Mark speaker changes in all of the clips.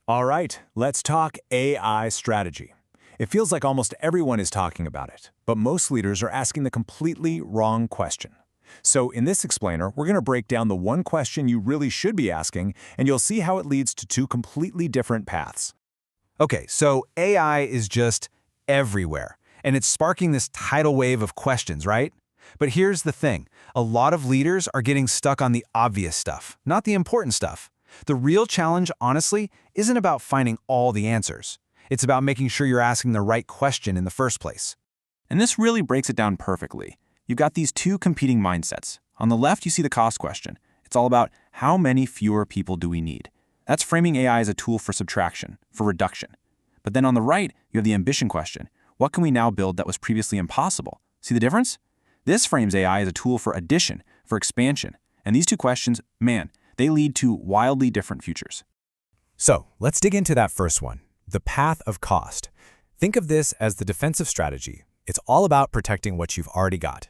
Speaker 1: All right, let's talk AI strategy. It feels like almost everyone is talking about it, but most leaders are asking the completely wrong question. So in this explainer, we're going to break down the one question you really should be asking, and you'll see how it leads to two completely different paths.
Speaker 2: Okay, so AI is just everywhere, and it's sparking this tidal wave of questions, right? But here's the thing. A lot of leaders are getting stuck on the obvious stuff, not the important stuff. The real challenge, honestly, isn't about finding all the answers. It's about making sure you're asking the right question in the first place.
Speaker 3: And this really breaks it down perfectly. You've got these two competing mindsets. On the left, you see the cost question. It's all about how many fewer people do we need? That's framing AI as a tool for subtraction, for reduction. But then on the right, you have the ambition question. What can we now build that was previously impossible? See the difference? This frames AI as a tool for addition, for expansion. And these two questions, man, they lead to wildly different futures.
Speaker 4: So let's dig into that first one, the path of cost. Think of this as the defensive strategy. It's all about protecting what you've already got.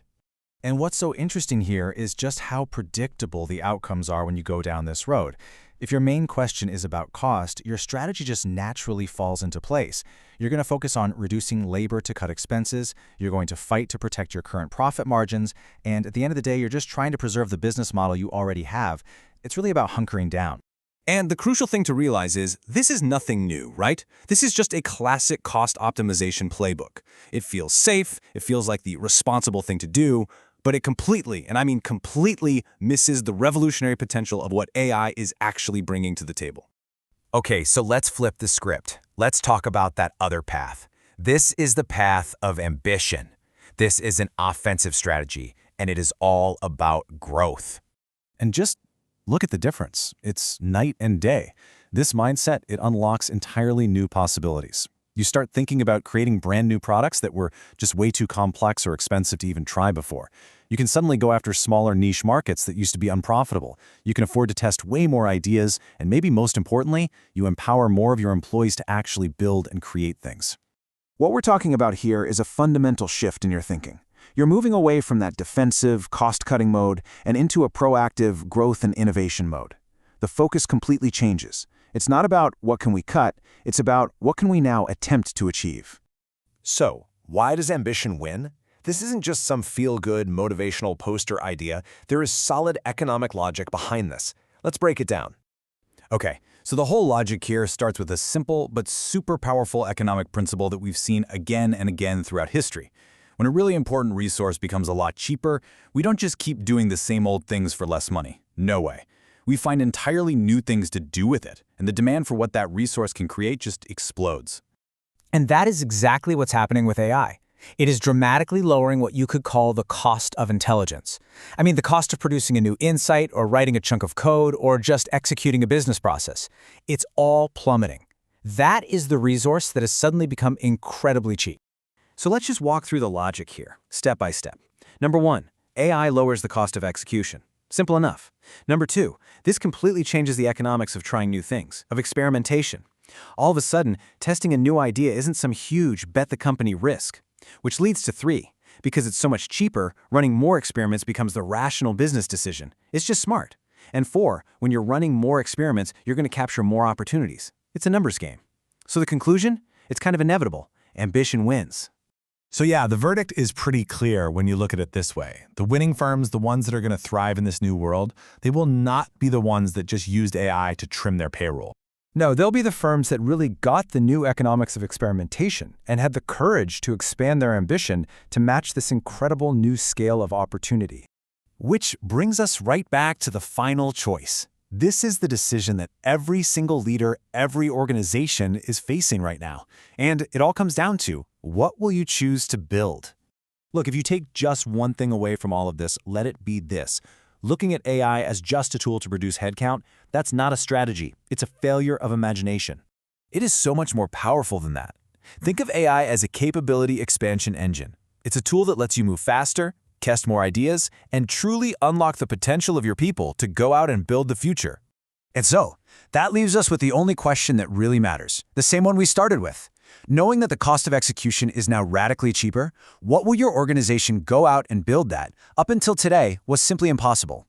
Speaker 4: And what's so interesting here is just how predictable the outcomes are when you go down this road. If your main question is about cost, your strategy just naturally falls into place. You're going to focus on reducing labor to cut expenses, you're going to fight to protect your current profit margins, and at the end of the day, you're just trying to preserve the business model you already have. It's really about hunkering down.
Speaker 1: And the crucial thing to realize is this is nothing new, right? This is just a classic cost optimization playbook. It feels safe, it feels like the responsible thing to do, but it completely, and I mean completely, misses the revolutionary potential of what AI is actually bringing to the table.
Speaker 4: Okay, so let's flip the script. Let's talk about that other path. This is the path of ambition. This is an offensive strategy, and it is all about growth.
Speaker 5: And just look at the difference. It's night and day. This mindset, it unlocks entirely new possibilities. You start thinking about creating brand new products that were just way too complex or expensive to even try before. You can suddenly go after smaller niche markets that used to be unprofitable. You can afford to test way more ideas, and maybe most importantly, you empower more of your employees to actually build and create things.
Speaker 6: What we're talking about here is a fundamental shift in your thinking. You're moving away from that defensive, cost-cutting mode and into a proactive growth and innovation mode. The focus completely changes. It's not about what can we cut, it's about what can we now attempt to achieve.
Speaker 1: So, why does ambition win? This isn't just some feel-good, motivational poster idea. There is solid economic logic behind this. Let's break it down.
Speaker 5: Okay, so the whole logic here starts with a simple but super powerful economic principle that we've seen again and again throughout history. When a really important resource becomes a lot cheaper, we don't just keep doing the same old things for less money. No way. We find entirely new things to do with it, and the demand for what that resource can create just explodes.
Speaker 7: And that is exactly what's happening with AI. It is dramatically lowering what you could call the cost of intelligence. I mean, the cost of producing a new insight or writing a chunk of code or just executing a business process. It's all plummeting. That is the resource that has suddenly become incredibly cheap.
Speaker 1: So let's just walk through the logic here, step by step. Number one, AI lowers the cost of execution. Simple enough. Number two, this completely changes the economics of trying new things, of experimentation. All of a sudden, testing a new idea isn't some huge bet-the-company risk. Which leads to three, because it's so much cheaper, running more experiments becomes the rational business decision. It's just smart. And four, when you're running more experiments, you're going to capture more opportunities. It's a numbers game. So the conclusion? It's kind of inevitable. Ambition wins.
Speaker 5: So yeah, the verdict is pretty clear when you look at it this way. The winning firms, the ones that are going to thrive in this new world, they will not be the ones that just used AI to trim their payroll.
Speaker 4: No, they'll be the firms that really got the new economics of experimentation and had the courage to expand their ambition to match this incredible new scale of opportunity.
Speaker 5: Which brings us right back to the final choice. This is the decision that every single leader, every organization is facing right now. And it all comes down to, what will you choose to build? Look, if you take just one thing away from all of this, let it be this. Looking at AI as just a tool to produce headcount, that's not a strategy. It's a failure of imagination. It is so much more powerful than that. Think of AI as a capability expansion engine. It's a tool that lets you move faster, test more ideas, and truly unlock the potential of your people to go out and build the future. And so, that leaves us with the only question that really matters, the same one we started with. Knowing that the cost of execution is now radically cheaper, what will your organization go out and build that, up until today, was simply impossible?